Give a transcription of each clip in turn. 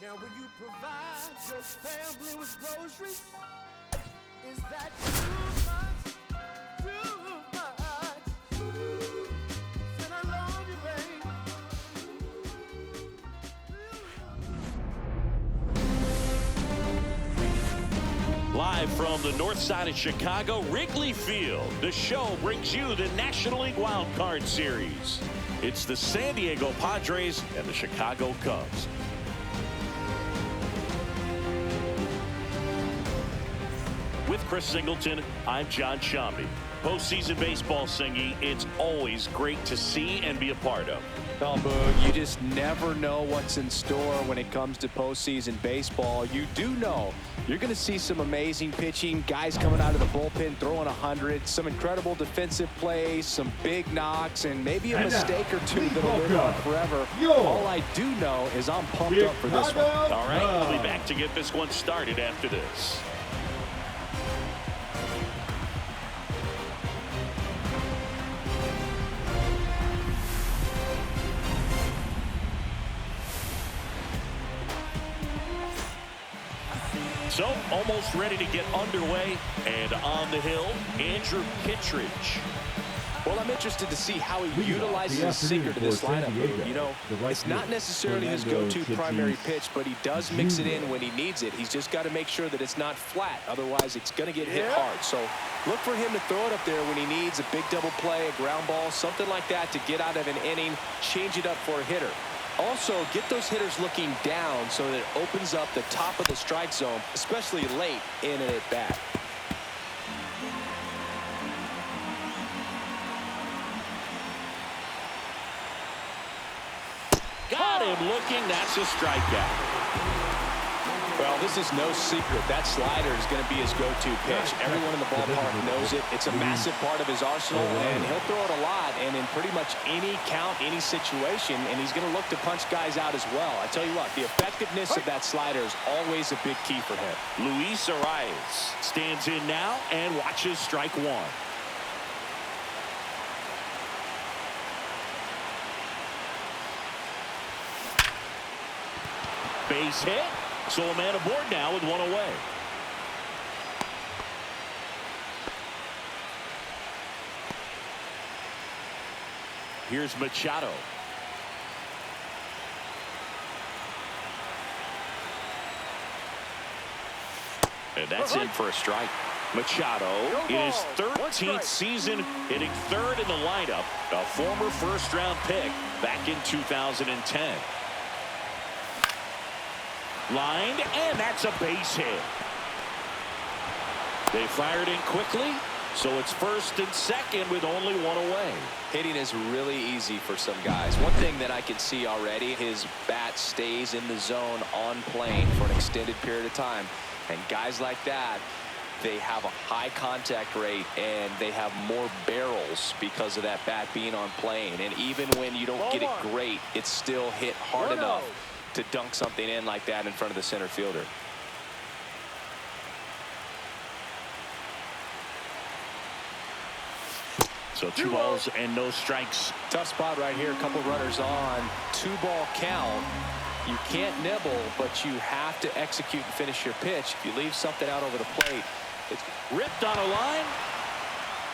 Now will you provide your family with groceries? Is that too much? Too much? And I love you, babe. Live from the north side of Chicago, Wrigley Field, the show brings you the National League Wild Card Series. It's the San Diego Padres and the Chicago Cubs. With Chris Singleton, I'm John Shambi. Postseason baseball, Singy, it's always great to see and be a part of. Oh, Boog, you just never know what's in store when it comes to postseason baseball. You do know you're going to see some amazing pitching, guys coming out of the bullpen throwing 100, some incredible defensive plays, some big knocks, and maybe a mistake or two that'll live on forever. All I do know is I'm pumped up for this one. All right, we'll be back to get this one started after this. So, almost ready to get underway, and on the hill, Andrew Kittredge. Well, I'm interested to see how he utilizes his sinker to this lineup. You know, it's not necessarily his go-to primary pitch, but he does mix it in when he needs it. He's just got to make sure that it's not flat. Otherwise, it's going to get hit hard. So look for him to throw it up there when he needs a big double play, a ground ball, something like that to get out of an inning, change it up for a hitter. Also, get those hitters looking down so that it opens up the top of the strike zone, especially late in an at-bat. Got him looking. That's a strikeout. Well, this is no secret. That slider is going to be his go-to pitch. Everyone in the ballpark knows it. It's a massive part of his arsenal, and he'll throw it a lot and in pretty much any count, any situation, and he's going to look to punch guys out as well. I tell you what, the effectiveness of that slider is always a big key for him. Luis Arias stands in now and watches strike one. Base hit. So a man aboard now with one away. Here's Machado. And that's in for a strike. Machado in his 13th season, hitting third in the lineup, a former first-round pick back in 2010. Lined, and that's a base hit. They fired in quickly, so it's first and second with only one away. Hitting is really easy for some guys. One thing that I can see already, his bat stays in the zone on plane for an extended period of time. And guys like that, they have a high contact rate and they have more barrels because of that bat being on plane. And even when you don't get it great, it's still hit hard enough to dunk something in like that in front of the center fielder. So 2 balls and no strikes. Tough spot right here. A couple runners on. 2-ball count. You can't nibble, but you have to execute and finish your pitch. If you leave something out over the plate, it's ripped on a line.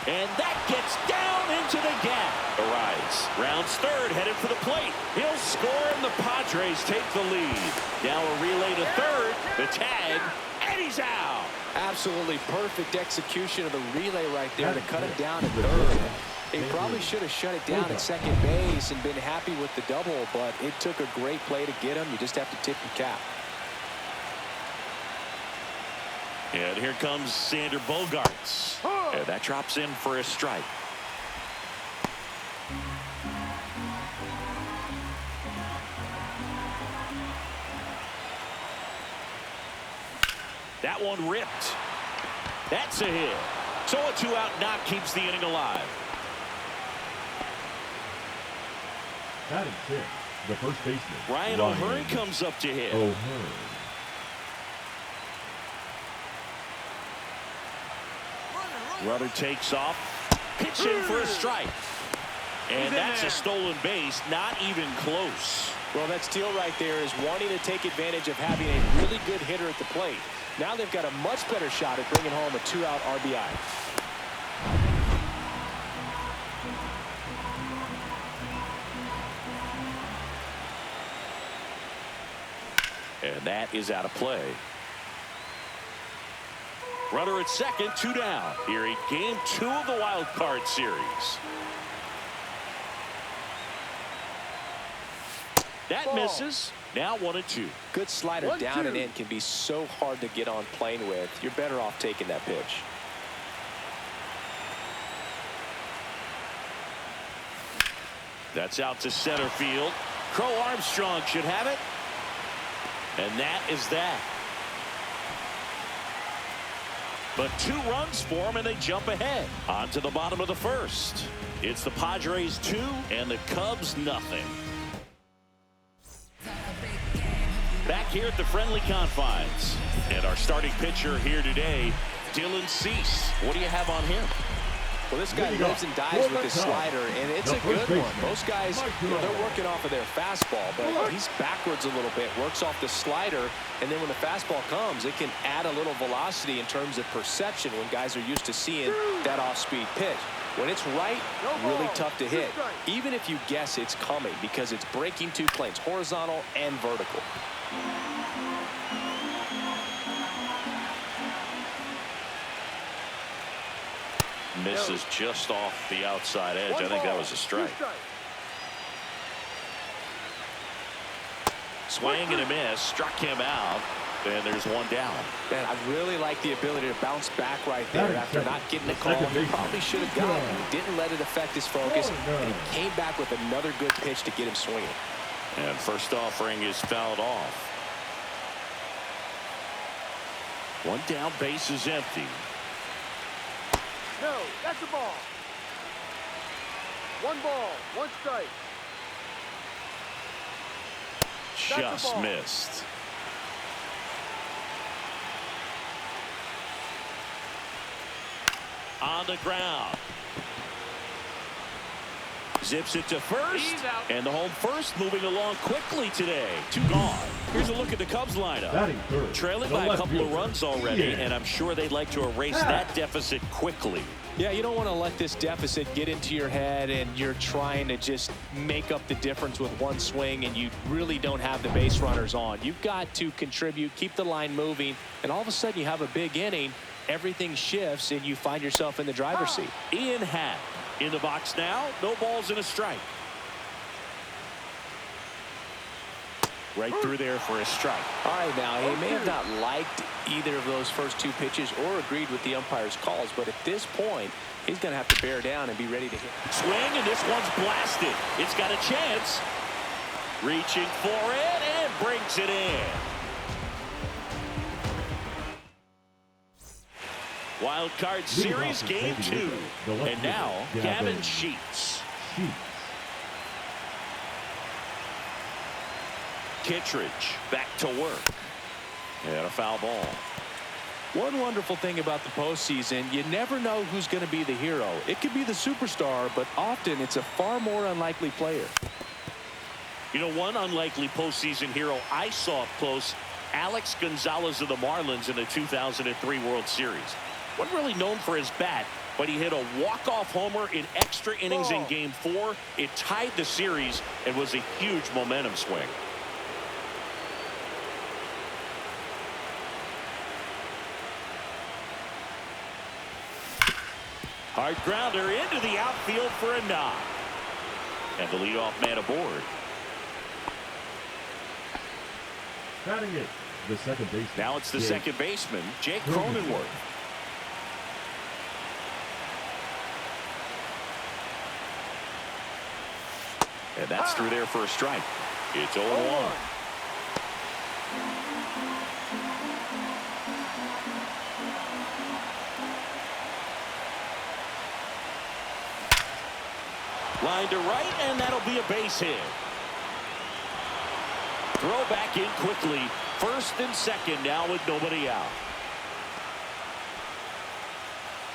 And that gets down into the gap. Arias rounds third, headed for the plate. He'll score, and the Padres take the lead. Now a relay to third, the tag, and he's out. Absolutely perfect execution of the relay right there to cut him down at third. He probably should have shut it down at second base and been happy with the double, but it took a great play to get him. You just have to tip your cap. And here comes Sander Bogaerts. And that drops in for a strike. That one ripped. That's a hit. So a 2-out knock keeps the inning alive. Batting fifth, the first baseman. Ryan O'Hearn comes up to hit. O'Hearn. Runner takes off. Pitch in for a strike. And that's a stolen base. Not even close. Well, that steal right there is wanting to take advantage of having a really good hitter at the plate. Now they've got a much better shot at bringing home a 2-out RBI. And that is out of play. Runner at second, 2 down. Here in game 2 of the wild card series. That misses. Now 1-2. Good slider down and in can be so hard to get on plane with. You're better off taking that pitch. That's out to center field. Crow Armstrong should have it. And that is that. But 2 runs for them, and they jump ahead. On to the bottom of the first. It's the Padres 2 and the Cubs nothing. Back here at the friendly confines. And our starting pitcher here today, Dylan Cease. What do you have on him? Well, this guy lives and dies with his slider, and it's a good one. Most guys, they're working off of their fastball, but he's backwards a little bit, works off the slider, and then when the fastball comes, it can add a little velocity in terms of perception when guys are used to seeing that off-speed pitch. When it's right, really tough to hit, even if you guess it's coming, because it's breaking 2 planes, horizontal and vertical. Misses just off the outside edge. I think that was a strike. Swing and a miss. Struck him out. And there's 1 down. Man, I really like the ability to bounce back right there after not getting a call. He probably should have gotten it. He didn't let it affect his focus. And he came back with another good pitch to get him swinging. And first offering is fouled off. 1 down, base is empty. No, that's a ball. 1 ball, 1 strike. Just missed. On the ground. Zips it to first. And the home first moving along quickly today. 2 gone. Here's a look at the Cubs lineup. Trailing by a couple of runs already, and I'm sure they'd like to erase that deficit quickly. Yeah, you don't want to let this deficit get into your head and you're trying to just make up the difference with 1 swing and you really don't have the base runners on. You've got to contribute, keep the line moving, and all of a sudden you have a big inning. Everything shifts and you find yourself in the driver's seat. Ian Happ in the box now. No balls and a strike. Right through there for a strike. All right, now, he may have not liked either of those first 2 pitches or agreed with the umpire's calls, but at this point, he's going to have to bear down and be ready to hit. Swing, and this one's blasted. It's got a chance. Reaching for it, and brings it in. Wild card series, game 2. And now, Gavin Sheets. Kittredge back to work. And a foul ball. One wonderful thing about the postseason, you never know who's going to be the hero. It could be the superstar, but often it's a far more unlikely player. You know, one unlikely postseason hero I saw up close, Alex Gonzalez of the Marlins in the 2003 World Series. Wasn't really known for his bat, but he hit a walk-off homer in extra innings in Game 4. It tied the series and was a huge momentum swing. Hard grounder into the outfield for a knock. And the leadoff man aboard. Batting it, the second baseman. Now it's the second baseman, Jake Cronenworth. And that's through there for a strike. It's 0-1. Line to right, and that'll be a base hit. Throw back in quickly. First and second now with nobody out.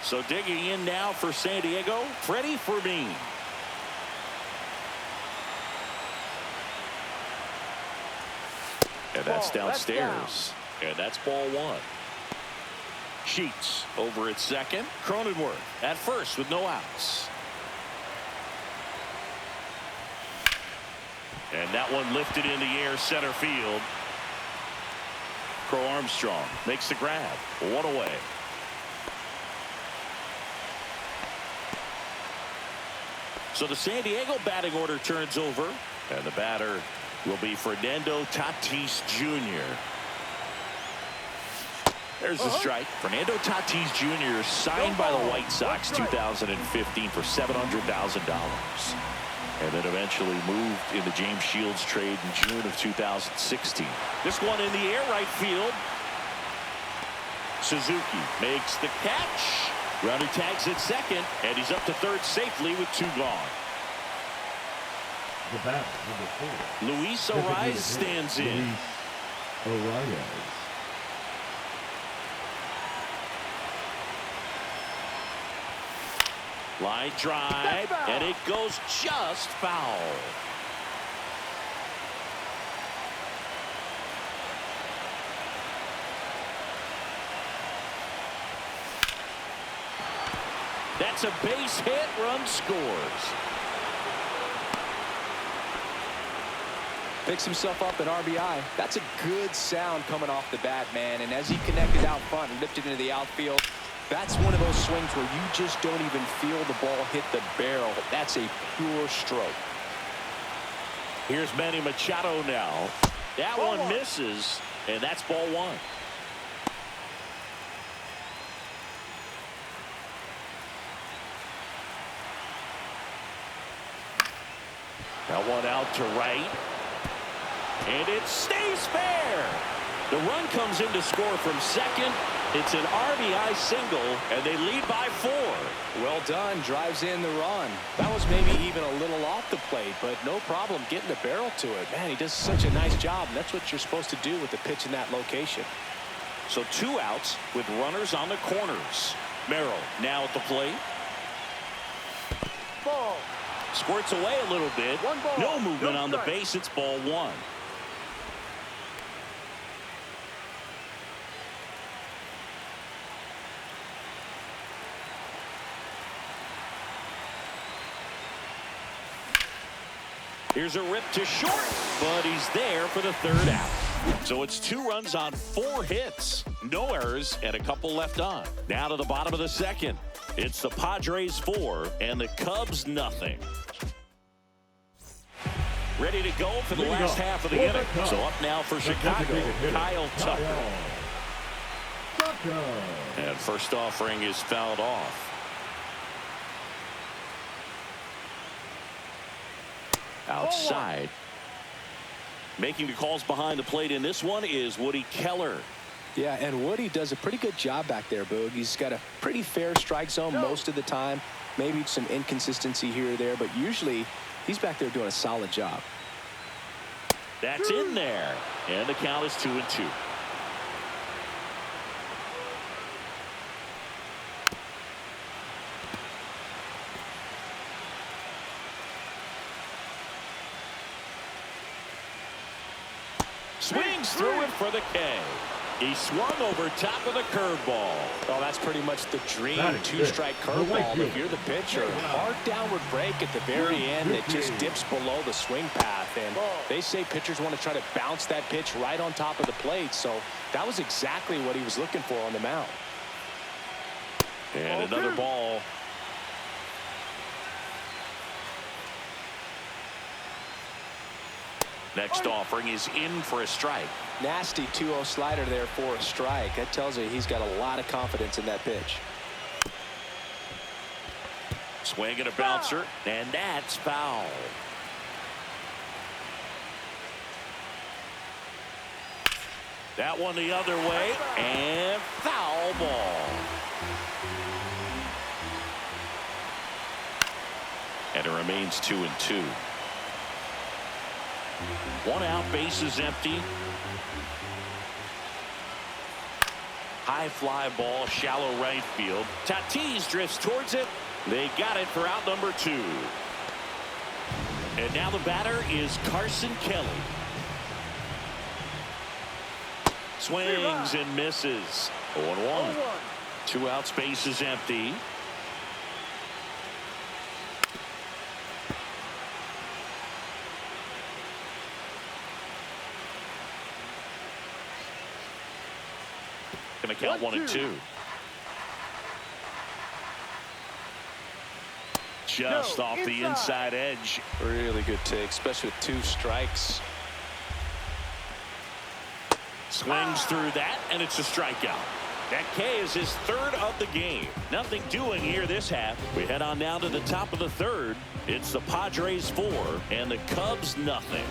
So digging in now for San Diego, Freddie Fermin. That's downstairs. And that's ball one. Sheets over at second. Cronenworth at first with no outs. And that one lifted in the air center field. Crow Armstrong makes the grab. One away. So the San Diego batting order turns over. And the batter will be Fernando Tatis Jr. There's the strike. Fernando Tatis Jr. signed by the White Sox 2015 for $700,000. And then eventually moved in the James Shields trade in June of 2016. This one in the air right field. Suzuki makes the catch. Runner tags at second, and he's up to third safely with two gone. The bat, number 4. Luis Arias stands in. Arias. Line drive, and it goes just foul. That's a base hit, run scores. Picks himself up an RBI. That's a good sound coming off the bat, man. And as he connected out front and lifted into the outfield, that's one of those swings where you just don't even feel the ball hit the barrel. That's a pure stroke. Here's Manny Machado now. That one misses, and that's ball one. That one out to right. And it stays fair. The run comes in to score from second. It's an RBI single, and they lead by 4. Well done. Drives in the run. That was maybe even a little off the plate, but no problem getting the barrel to it. Man, he does such a nice job, and that's what you're supposed to do with the pitch in that location. So 2 outs with runners on the corners. Merrill now at the plate. Ball. Squirts away a little bit. No movement on the base. It's ball one. Here's a rip to short, but he's there for the third out. So it's 2 runs on 4 hits. No errors and a couple left on. Now to the bottom of the second. It's the Padres 4 and the Cubs nothing. Ready to go for the last half of the inning. So up now for Chicago, Kyle Tucker. And first offering is fouled off. Outside. Making the calls behind the plate in this one is Woody Keller. Yeah, and Woody does a pretty good job back there, Boog. He's got a pretty fair strike zone most of the time. Maybe some inconsistency here or there, but usually he's back there doing a solid job. That's in there. And the count is 2-2. Swings through it for the K. He swung over top of the curveball. Well, that's pretty much the dream 2-strike curveball. If you're the pitcher, hard downward break at the very end that just dips below the swing path. And they say pitchers want to try to bounce that pitch right on top of the plate. So that was exactly what he was looking for on the mound. And another ball. Next offering is in for a strike. Nasty 2-0 slider there for a strike. That tells you he's got a lot of confidence in that pitch. Swing and a bouncer, and that's foul. That one the other way, and foul ball. And it remains 2-2. 1 out, base is empty. High fly ball, shallow right field. Tatis drifts towards it. They got it for out number 2. And now the batter is Carson Kelly. Swings and misses. 0-1. 2 out, space is empty. Going to count 1 and 2. Just off the inside edge. Really good take, especially with 2 strikes. Swings through that, and it's a strikeout. That K is his 3rd of the game. Nothing doing here this half. We head on down to the top of the 3rd. It's the Padres 4 and the Cubs nothing.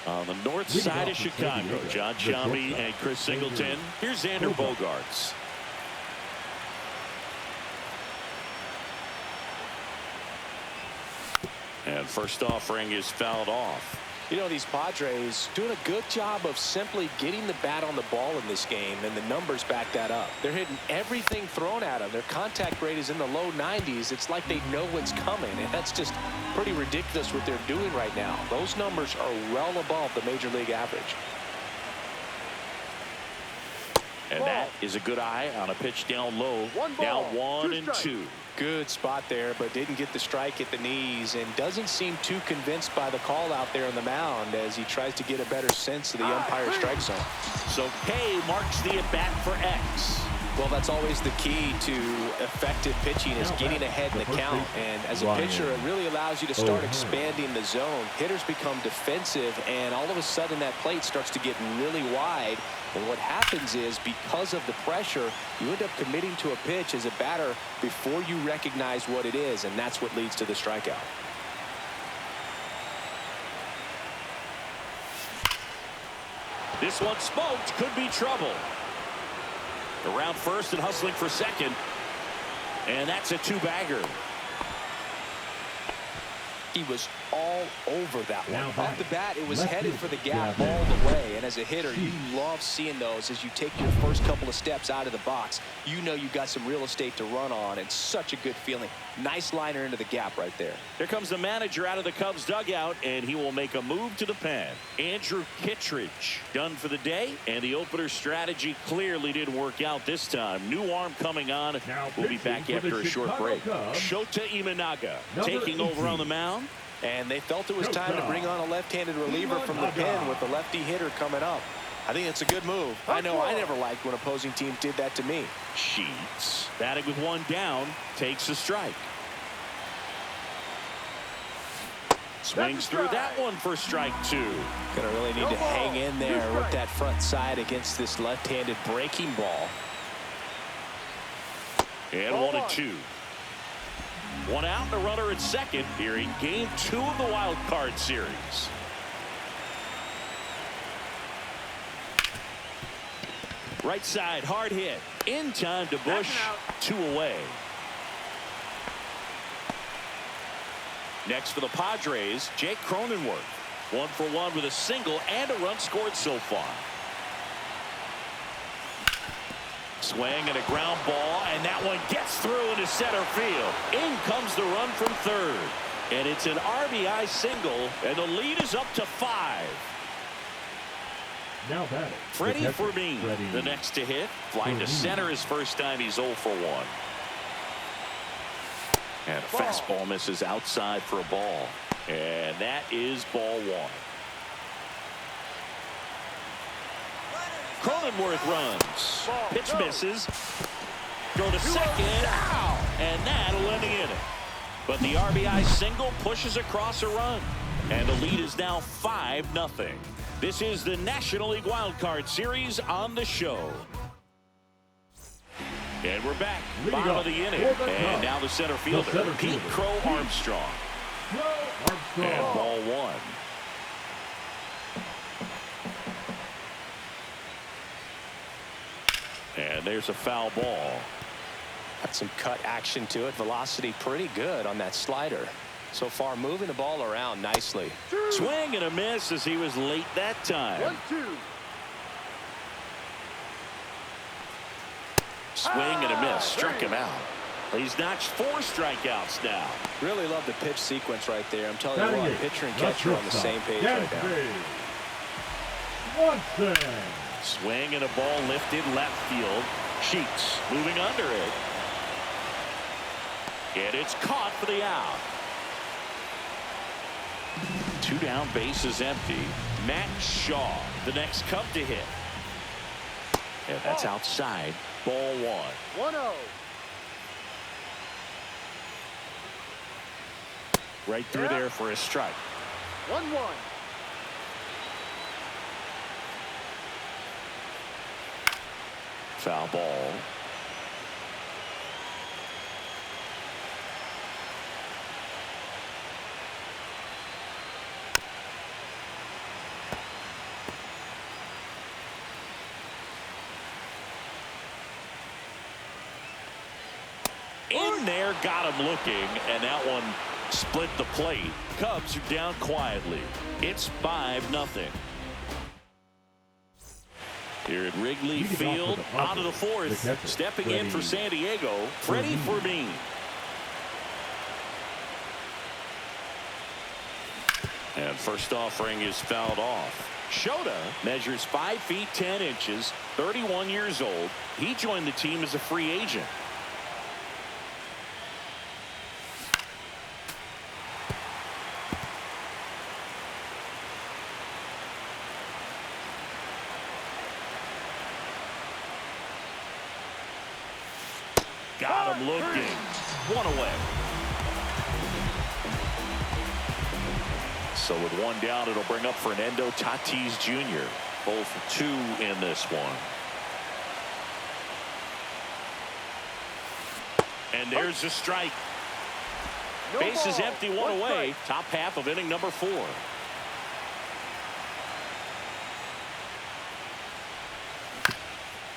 On the north side of Chicago, John Sciambi and Chris Singleton. Here's Xander Bogaerts. And first offering is fouled off. You know, these Padres doing a good job of simply getting the bat on the ball in this game, and the numbers back that up. They're hitting everything thrown at them. Their contact rate is in the low 90s. It's like they know what's coming, and that's just pretty ridiculous what they're doing right now. Those numbers are well above the major league average. And that is a good eye on a pitch down low. Now 1 and 2. Good spot there, but didn't get the strike at the knees, and doesn't seem too convinced by the call out there on the mound as he tries to get a better sense of the umpire strike zone. So K marks the at bat for X. Well, that's always the key to effective pitching, is getting ahead in the count. And as a pitcher, it really allows you to start expanding the zone. Hitters become defensive, and all of a sudden that plate starts to get really wide. And what happens is, because of the pressure, you end up committing to a pitch as a batter before you recognize what it is, and that's what leads to the strikeout. This one smoked, could be trouble. Around first and hustling for second. And that's a 2-bagger. He was all over that one. Off the bat, it was headed for the gap all the way. And as a hitter, you love seeing those as you take your first couple of steps out of the box. You know you've got some real estate to run on. It's such a good feeling. Nice liner into the gap right there. Here comes the manager out of the Cubs dugout, and he will make a move to the pen. Andrew Kittredge done for the day, and the opener strategy clearly didn't work out this time. New arm coming on. We'll be back after a short break. Shota Imanaga taking over on the mound. And they felt it was time to bring on a left-handed reliever from the pen with the lefty hitter coming up. I think it's a good move. I know I never liked when opposing teams did that to me. Sheets batting with 1 down, takes a strike. Swings through that one for strike 2. Gonna really need to hang in there with that front side against this left-handed breaking ball. And 1 and 2. 1 out and a runner at second here in game 2 of the wild card series. Right side, hard hit. In time to Bush. 2 away. Next for the Padres, Jake Cronenworth. 1 for 1 with a single and a run scored so far. Swing and a ground ball, and that one gets through into center field. In comes the run from third. And it's an RBI single, and the lead is up to 5. Now batting, Freddie Fermin, the next to hit. Flying to center his first time. He's 0 for 1. And a fastball misses outside for a ball. And that is ball 1. Cronenworth runs. Pitch misses. Throw to second. And that'll end the inning. But the RBI single pushes across a run. And the lead is now 5-0. This is the National League Wild Card Series on the show. And we're back. Bottom of the inning. And now the center fielder, Pete Crow Armstrong. And ball 1. And there's a foul ball. Got some cut action to it. Velocity pretty good on that slider. So far, moving the ball around nicely. Swing and a miss as he was late that time. 1-2. Swing and a miss. Struck him out. He's notched 4 strikeouts now. Really love the pitch sequence right there. I'm telling you what, pitcher and catcher on the same page right now. Swanson. Swing and a ball lifted left field. Sheets moving under it. And it's caught for the out. 2 down, bases empty. Matt Shaw, the next Cub to hit. And that's outside. Ball 1. 1-0. Right through there for a strike. 1-1. Foul ball. In there, got him looking, and that one split the plate. Cubs are down quietly. It's 5-0. Here at Wrigley Field, out of the fourth, stepping in for San Diego, Freddie Fermin. And first offering is fouled off. Shota measures 5 feet 10 inches, 31 years old. He joined the team as a free agent. Got him looking. 1 away. So with 1 down, it'll bring up Fernando Tatis Jr. 0 for 2 in this one. And there's a strike. Bases empty, 1 away. Top half of inning number 4.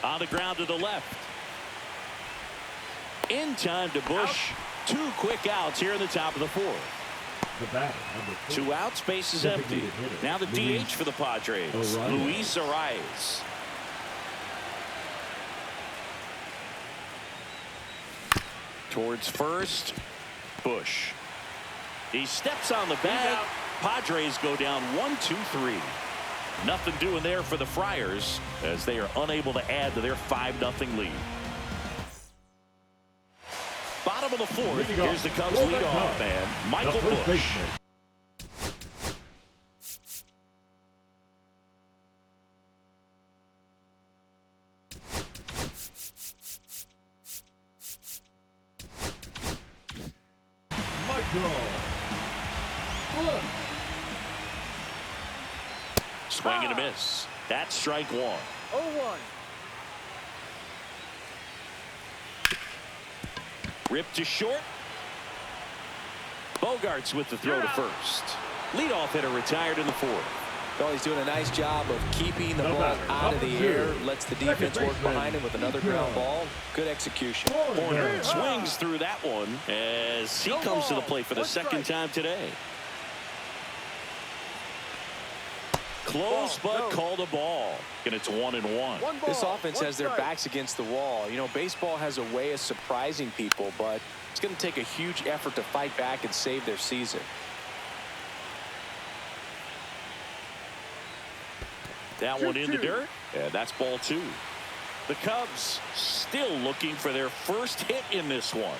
On the ground to the left. In time to Bush. 2 quick outs here in the top of the 4th. The batter, number 4. 2 outs, bases empty. Now the DH for the Padres, Luis Arias. Towards first, Bush. He steps on the bag. Padres go down 1-2-3. Nothing doing there for the Friars as they are unable to add to their 5-0 lead. Bottom of the 4th, here's the Cubs leadoff man, Michael Bush. Swing and a miss. That's strike 1. 0-1. Ripped to short. Bogarts with the throw to first. Leadoff hitter retired in the 4th. Well, he's doing a nice job of keeping the ball out of the air. Lets the defense work behind him with another ground ball. Good execution. Horner swings through that one as he comes to the plate for the second time today. Close but called a ball. And it's 1-1. This offense has their backs against the wall. You know, baseball has a way of surprising people, but it's going to take a huge effort to fight back and save their season. That one in the dirt. Yeah, that's ball 2. The Cubs still looking for their first hit in this one.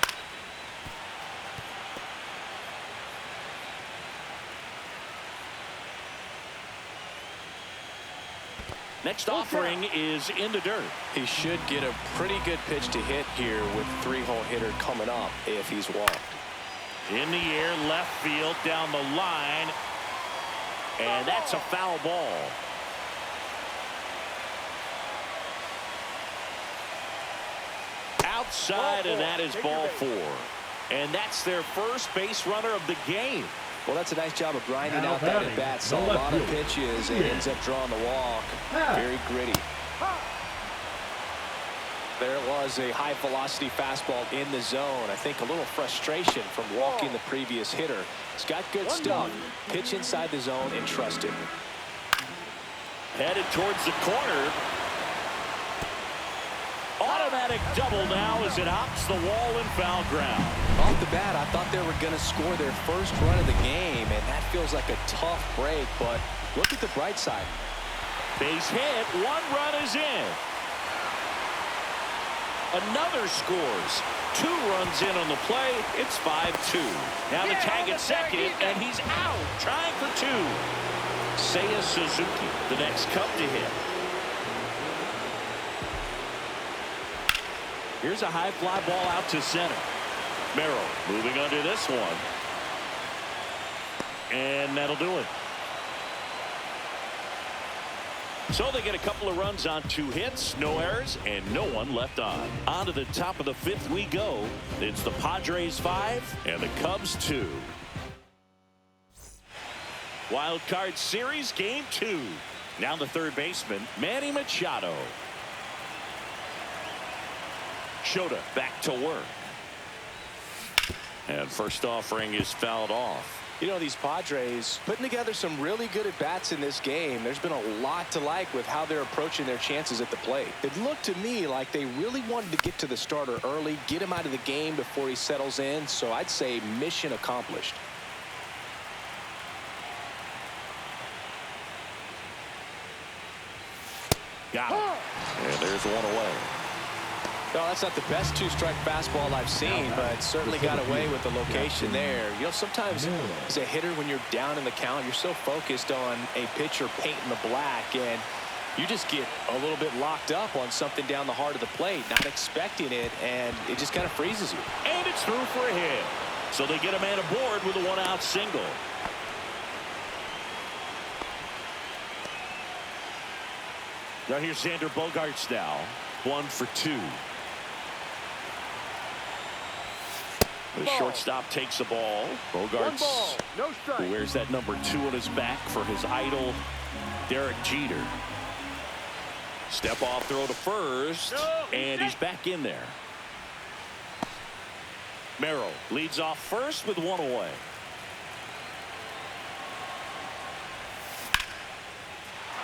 Next offering is in the dirt. He should get a pretty good pitch to hit here with 3-hole hitter coming up if he's walked. In the air, left field, down the line. And that's a foul ball. Outside, and that is ball 4. And that's their first base runner of the game. Well, that's a nice job of grinding out that at bat. Saw a lot of pitches and ends up drawing the walk. Very gritty. There was a high velocity fastball in the zone. I think a little frustration from walking the previous hitter. He's got good stuff. Pitch inside the zone and trust him. Headed towards the corner. Automatic double now as it hops the wall and foul ground. Off the bat, I thought they were going to score their first run of the game, and that feels like a tough break, but look at the bright side. Base hit. One run is in. Another scores. 2 runs in on the play. It's 5-2. Now the tag at second, and he's out. Trying for 2. Seiya Suzuki, the next Cub to hit. Here's a high fly ball out to center. Merrill moving under this one. And that'll do it. So they get a couple of runs on 2 hits, no errors, and no one left on. On to the top of the 5th we go. It's the Padres 5 and the Cubs 2. Wild card series game 2. Now the third baseman, Manny Machado. Shota back to work. And first offering is fouled off. You know, these Padres putting together some really good at-bats in this game. There's been a lot to like with how they're approaching their chances at the plate. It looked to me like they really wanted to get to the starter early, get him out of the game before he settles in. So I'd say mission accomplished. Got it. And there's one away. No, that's not the best 2-strike fastball I've seen, but certainly got away with the location there. You know, sometimes as a hitter, when you're down in the count, you're so focused on a pitcher painting the black, and you just get a little bit locked up on something down the heart of the plate, not expecting it, and it just kind of freezes you. And it's through for a hit. So they get a man aboard with a 1-out single. Now here's Xander Bogaerts now. 1 for 2. The shortstop takes the ball. Bogaerts, no strike. who wears that number 2 on his back for his idol, Derek Jeter. Step off throw to first, and he's back in there. Merrill leads off first with 1 away.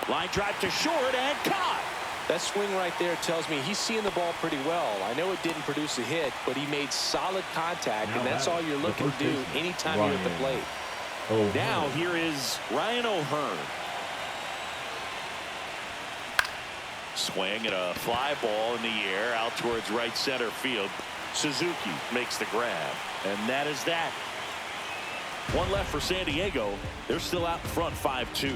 Line drive to short and caught. That swing right there tells me he's seeing the ball pretty well. I know it didn't produce a hit, but he made solid contact, and that's all you're looking to do anytime you're at the plate. Now here is Ryan O'Hearn. Swing and a fly ball in the air out towards right center field. Suzuki makes the grab, and that is that. 1 left for San Diego. They're still out in front 5-2.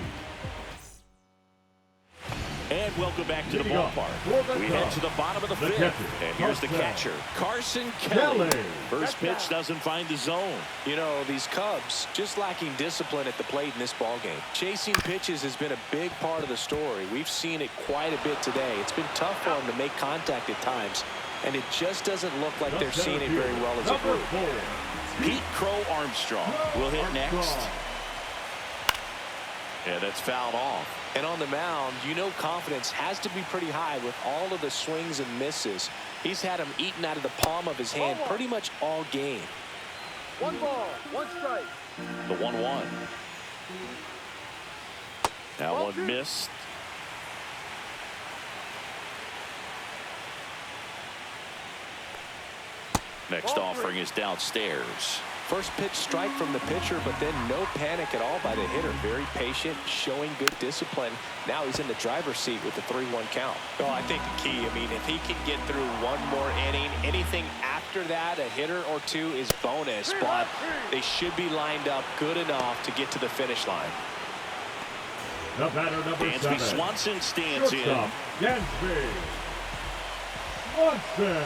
And welcome back to the ballpark. We head to the bottom of the 5th. And here's the catcher, Carson Kelly. First pitch doesn't find the zone. You know, these Cubs just lacking discipline at the plate in this ballgame. Chasing pitches has been a big part of the story. We've seen it quite a bit today. It's been tough for them to make contact at times, and it just doesn't look like they're seeing it very well as a group. Pete Crow Armstrong will hit next. And that's fouled off. And on the mound, you know confidence has to be pretty high with all of the swings and misses. He's had them eaten out of the palm of his hand pretty much all game. 1 ball, 1 strike. The 1-1. Now one missed. Next offering is downstairs. First pitch strike from the pitcher, but then no panic at all by the hitter. Very patient, showing good discipline. Now he's in the driver's seat with the 3-1 count. Well, I think the key, I mean, if he can get through 1 more inning, anything after that, a hitter or 2 is bonus, but they should be lined up good enough to get to the finish line. The batter, number Dansby 7. Swanson stands in. Dansby Swanson.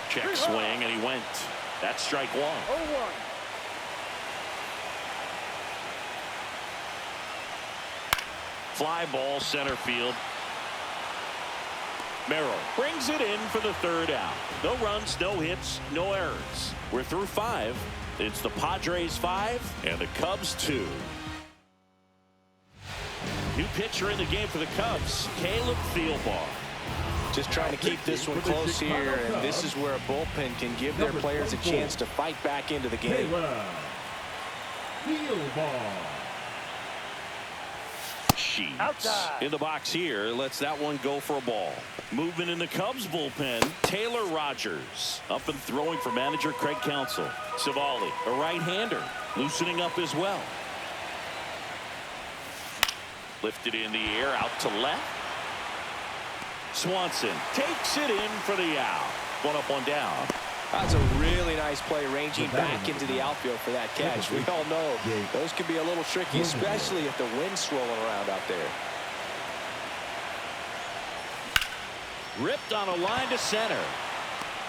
Check swing, and he went. That's strike 1. 0-1. Fly ball center field. Merrill brings it in for the 3rd out. No runs, no hits, no errors. We're through 5. It's the Padres 5 and the Cubs 2. New pitcher in the game for the Cubs, Caleb Thielbar. Just trying to keep this one close here, and this is where a bullpen can give their players a chance to fight back into the game. Sheets in the box here lets that one go for a ball. Movement in the Cubs bullpen. Taylor Rogers up and throwing for manager Craig Counsell. Savali, a right-hander, loosening up as well. Lifted in the air, out to left. Swanson takes it in for the out. One up, one down. That's a really nice play, ranging back into the outfield for that catch. We all know those can be a little tricky, especially if the wind's swirling around out there. Ripped on a line to center.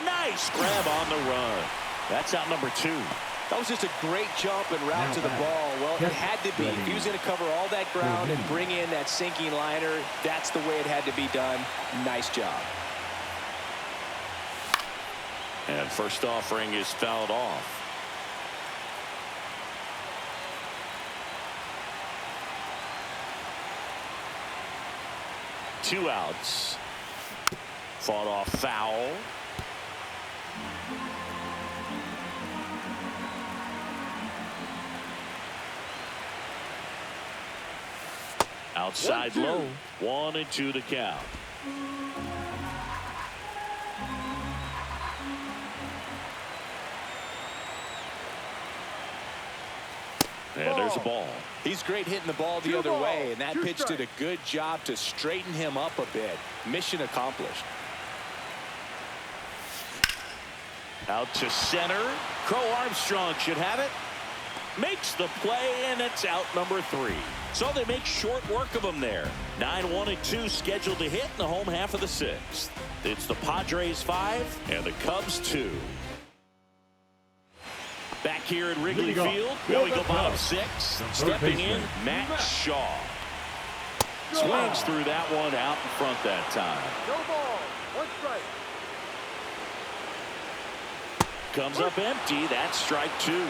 Nice grab on the run. That's out number 2. That was just a great jump and route to the ball. Well, it had to be. If he was going to cover all that ground and bring in that sinking liner, that's the way it had to be done. Nice job. And first offering is fouled off. Two outs. Fought off foul. Outside low. 1-2 to count. And there's a ball. He's great hitting the ball the other way, and that pitch did a good job to straighten him up a bit. Mission accomplished. Out to center. Crow Armstrong should have it. Makes the play, and it's out number 3. So they make short work of him there. 9-1-2 scheduled to hit in the home half of the 6th. It's the Padres 5 and the Cubs 2. Back here at Wrigley Field, we go bottom 6. Stepping in, Matt Shaw. Swings through that one out in front that time. No ball. 1 strike. Comes up empty. That's strike 2. 0-2.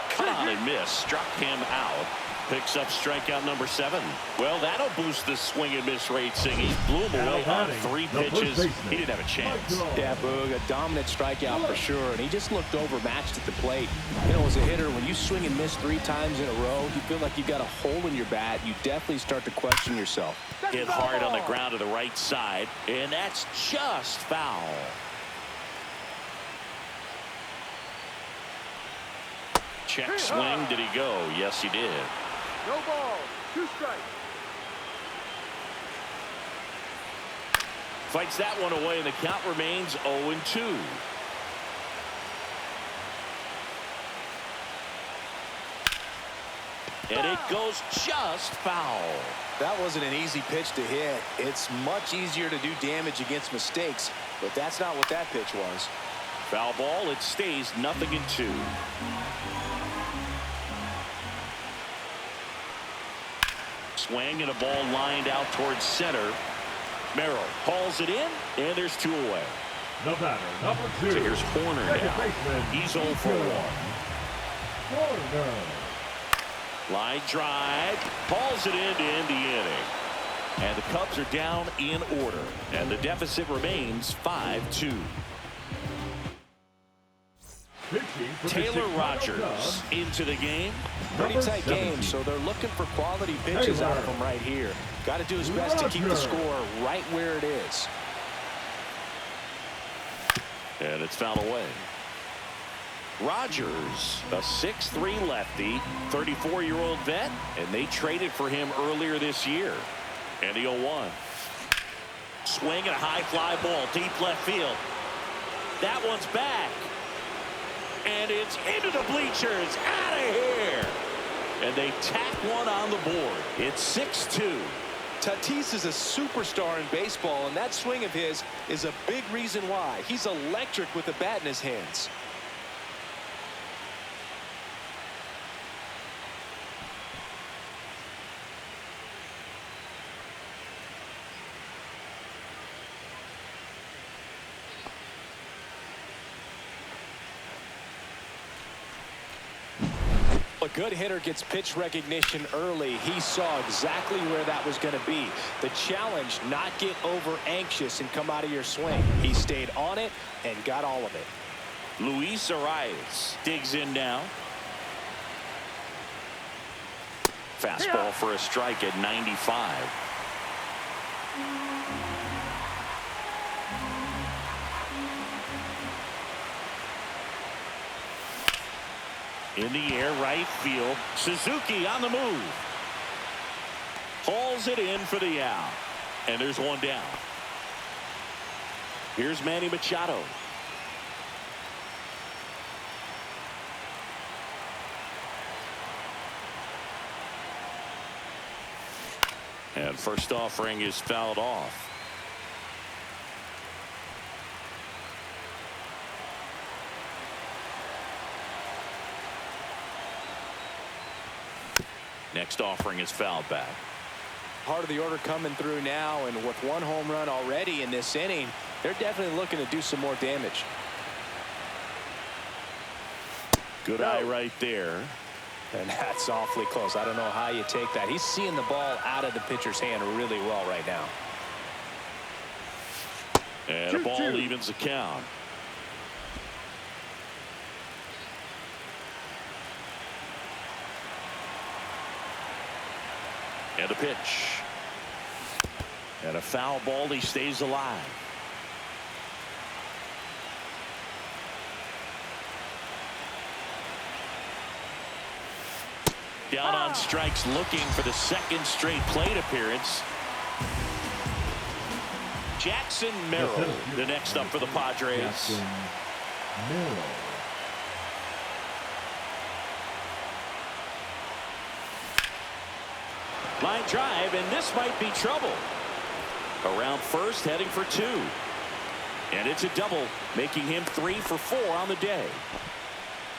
Come on and miss. Struck him out. Picks up strikeout number 7. Well, that'll boost the swing and miss rate. He blew him away on 3 pitches. He didn't have a chance. Yeah, Boog, a dominant strikeout for sure, and he just looked overmatched at the plate. You know, as a hitter, when you swing and miss 3 times in a row, you feel like you've got a hole in your bat. You definitely start to question yourself. Hit hard on the ground to the right side, and that's just foul. Check swing. Did he go? Yes, he did. No ball. 2 strikes. Fights that one away, and the count remains 0-2. And it goes just foul. That wasn't an easy pitch to hit. It's much easier to do damage against mistakes, but that's not what that pitch was. Foul ball. It stays 0-2. Swing and a ball lined out towards center. Merrill hauls it in, and there's 2 away. The batter, number 2. So here's Horner now. He's 0 for 1. Horner. Line drive. Hauls it in to end the inning. And the Cubs are down in order. And the deficit remains 5-2. Taylor Rogers into the game. Pretty tight game, so they're looking for quality pitches out of him right here. Got to do his best to keep the score right where it is. And it's fouled away. Rogers, a 6'3" lefty, 34-year-old vet, and they traded for him earlier this year. And the 0-1. Swing and a high fly ball, deep left field. That one's back. And it's into the bleachers. Out of here. And they tack one on the board. It's 6-2. Tatis is a superstar in baseball, and that swing of his is a big reason why. He's electric with the bat in his hands. A good hitter gets pitch recognition early. He saw exactly where that was going to be. The challenge, not get over anxious and come out of your swing. He stayed on it and got all of it. Luis Arias digs in now. Fastball for a strike at 95. In the air, right field. Suzuki on the move. Hauls it in for the out. And there's one down. Here's Manny Machado. And first offering is fouled off. Next offering is fouled back. Part of the order coming through now, and with one home run already in this inning, they're definitely looking to do some more damage. Good eye right there. And that's awfully close. I don't know how you take that. He's seeing the ball out of the pitcher's hand really well right now. And a ball evens the count. And a pitch. And a foul ball. He stays alive. Down on strikes, looking for the second straight plate appearance. Jackson Merrill, the next up for the Padres. Jackson Merrill. Line drive, and this might be trouble. Around first, heading for two. And it's a double, making him 3 for 4 on the day.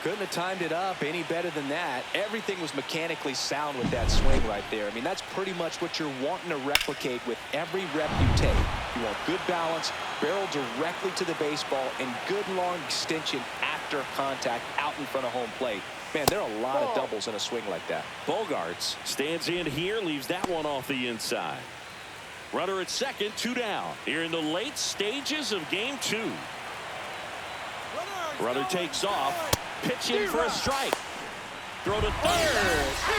Couldn't have timed it up any better than that. Everything was mechanically sound with that swing right there. I mean, that's pretty much what you're wanting to replicate with every rep you take. You want good balance, barrel directly to the baseball, and good long extension after contact out in front of home plate. Man, there are a lot of doubles in a swing like that. Bogarts stands in here, leaves that one off the inside. Runner at second, 2 down. Here in the late stages of game 2. Runner takes off. Pitch in for a strike. Throw to third.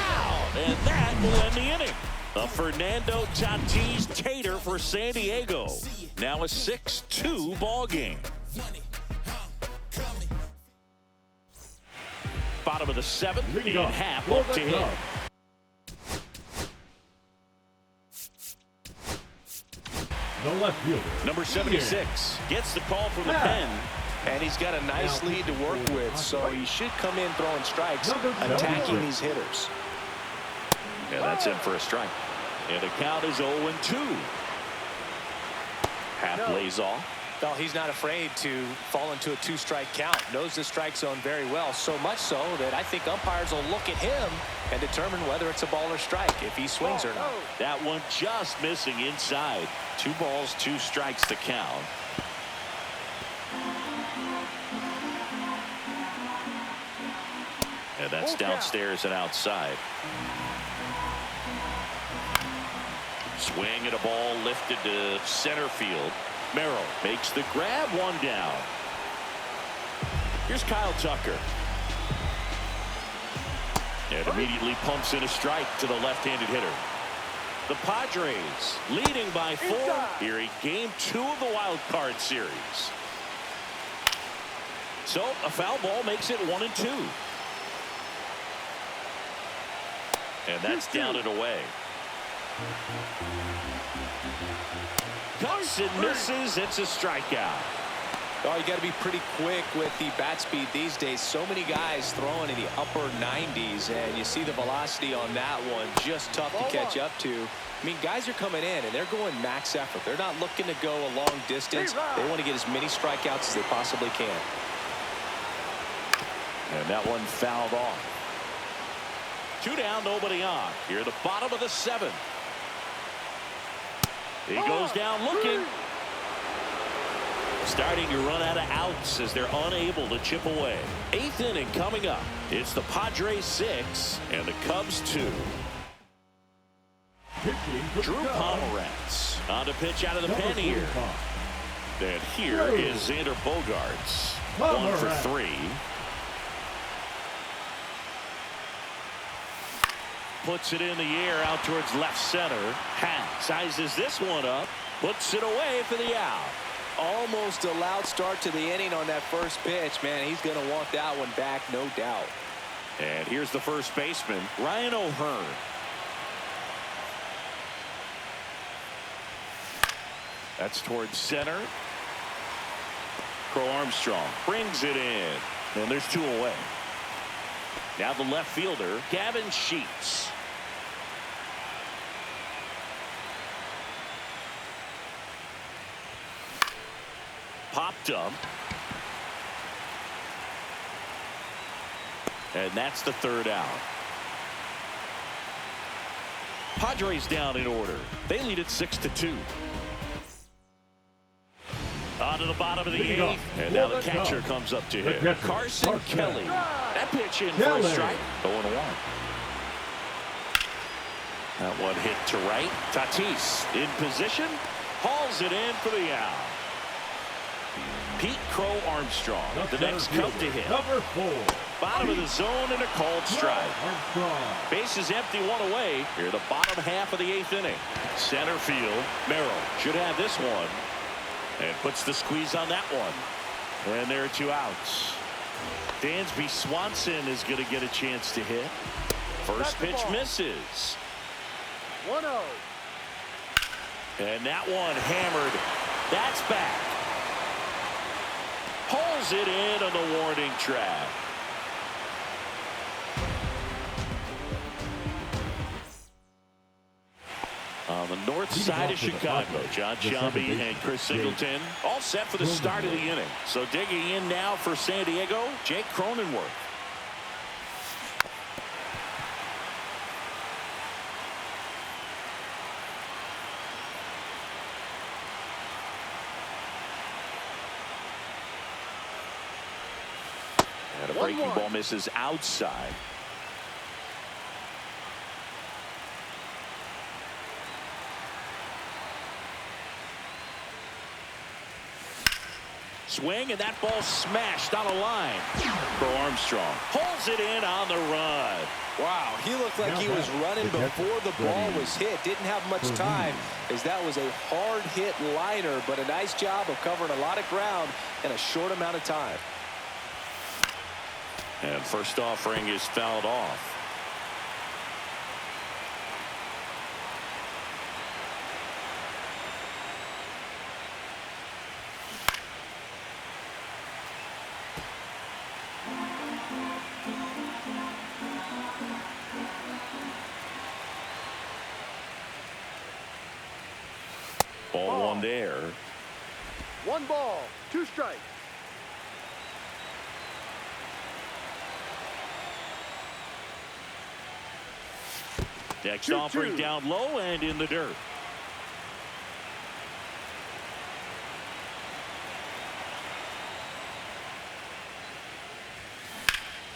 Out. And that will end the inning. A Fernando Tatis Tater for San Diego. Now a 6-2 ball game. Bottom of the 7th. In half up to him. The left fielder. Number 76 gets the call from the pen. And he's got a nice lead to work with, so he should come in throwing strikes, attacking these hitters. Yeah, that's in for a strike. And the count is 0-2. Half lays off. Well, he's not afraid to fall into a 2-strike count. Knows the strike zone very well, so much so that I think umpires will look at him and determine whether it's a ball or strike, if he swings or not. That one just missing inside. 2 balls, 2 strikes to count. And that's downstairs and outside. Swing and a ball lifted to center field. Merrill makes the grab, 1 down. Here's Kyle Tucker. And immediately pumps in a strike to the left-handed hitter. The Padres leading by 4 here in game 2 of the wild card series. So a foul ball makes it 1-2. And that's down and away. Cuts and misses. It's a strikeout. Oh, you got to be pretty quick with the bat speed these days. So many guys throwing in the upper 90s, and you see the velocity on that one. Just tough to catch up to. I mean, guys are coming in, and they're going max effort. They're not looking to go a long distance. They want to get as many strikeouts as they possibly can. And that one fouled off. 2 down, nobody on. Here at the bottom of the 7th. He goes down looking. Starting to run out of outs as they're unable to chip away. 8th inning coming up. It's the Padres 6 and the Cubs 2. Drew Pomeranz on to pitch out of the pen here. And here is Xander Bogarts. 1 for 3. Puts it in the air out towards left center. Hack sizes this one up. Puts it away for the out. Almost a loud start to the inning on that first pitch. Man, he's going to want that one back, no doubt. And here's the first baseman, Ryan O'Hearn. That's towards center. Crow Armstrong brings it in. And there's 2 away. Now the left fielder, Gavin Sheets. Popped up. And that's the 3rd out. Padres down in order. They lead it 6-2. On to the bottom of the 8th. And now the catcher comes up to hit. Carson Kelly. That pitch in for a strike. 0-1. That one hit to right. Tatis in position. Hauls it in for the out. Pete Crow Armstrong, the next come to hit. Number 4. Bottom of the zone and a called strike. Bases empty, 1 away. Here the bottom half of the 8th inning. Center field. Merrill should have this one. And puts the squeeze on that one. And there are 2 outs. Dansby Swanson is going to get a chance to hit. First pitch misses. 1-0. And that one hammered. That's back. Pulls it in on the warning track. On the north side of Chicago, John Shelby and Chris Singleton all set for the start of the inning. So digging in now for San Diego, Jake Cronenworth. And a breaking ball misses outside. Swing, and that ball smashed on a line. Crow Armstrong pulls it in on the run. Wow, he looked like he was running before the ball was hit. Didn't have much time, as that was a hard hit liner, but a nice job of covering a lot of ground in a short amount of time. And first offering is fouled off. Ball 1 there. 1 ball, 2 strikes. Next offering down low and in the dirt.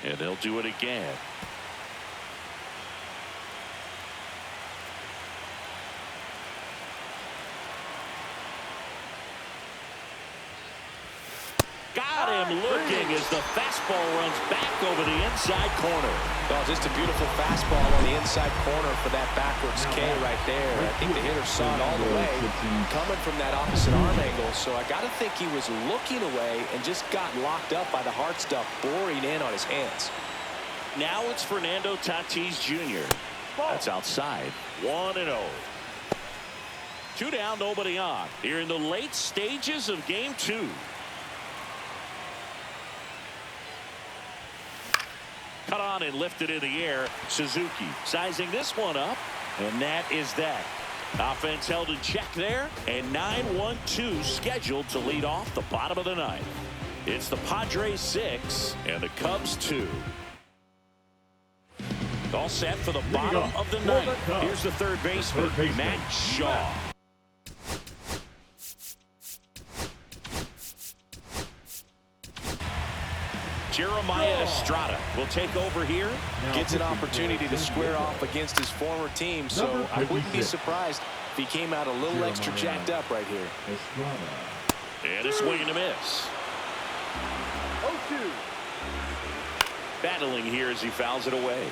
And they'll do it again. Got him looking as the fastball runs back over the inside corner. Oh, just a beautiful fastball on the inside corner for that backwards K right there. I think the hitter saw it all the way coming from that opposite arm angle. So I got to think he was looking away and just got locked up by the hard stuff boring in on his hands. Now it's Fernando Tatis Jr. That's outside. 1-0. 2 down, nobody on. Here in the late stages of game 2. Cut on and lifted in the air. Suzuki sizing this one up, and that is that. Offense held in check there, and 9-1-2 scheduled to lead off the bottom of the 9th. It's the Padres 6 and the Cubs 2. All set for the bottom of the 9th. Here's the third baseman, Matt Shaw. Jeremiah Estrada will take over here. Gets an opportunity to square off against his former team, so I wouldn't be surprised if he came out a little extra jacked up right here. And a swing and a miss. 0-2. Battling here as he fouls it away.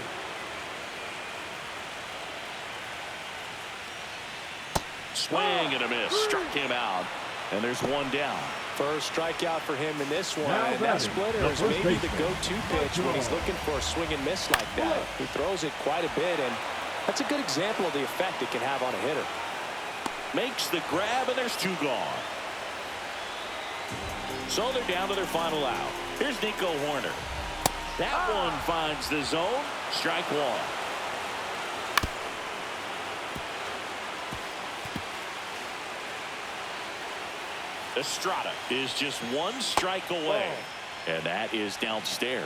Swing and a miss. Struck him out. And there's 1 down. First strikeout for him in this one, Now and that splitter is maybe the go-to pitch when he's looking for a swing and miss like that. He throws it quite a bit, and that's a good example of the effect it can have on a hitter. Makes the grab, and there's 2 gone. So they're down to their final out. Here's Nico Horner. That one finds the zone. Strike 1. Estrada is just 1 strike away. And that is downstairs.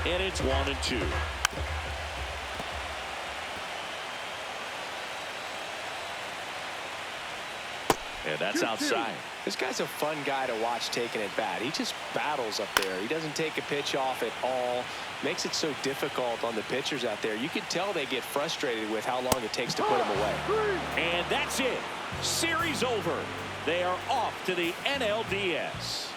And it's 1-2. And that's outside. This guy's a fun guy to watch taking at bat. He just battles up there. He doesn't take a pitch off at all. Makes it so difficult on the pitchers out there. You can tell they get frustrated with how long it takes to put him away. And that's it. Series over. They are off to the NLDS.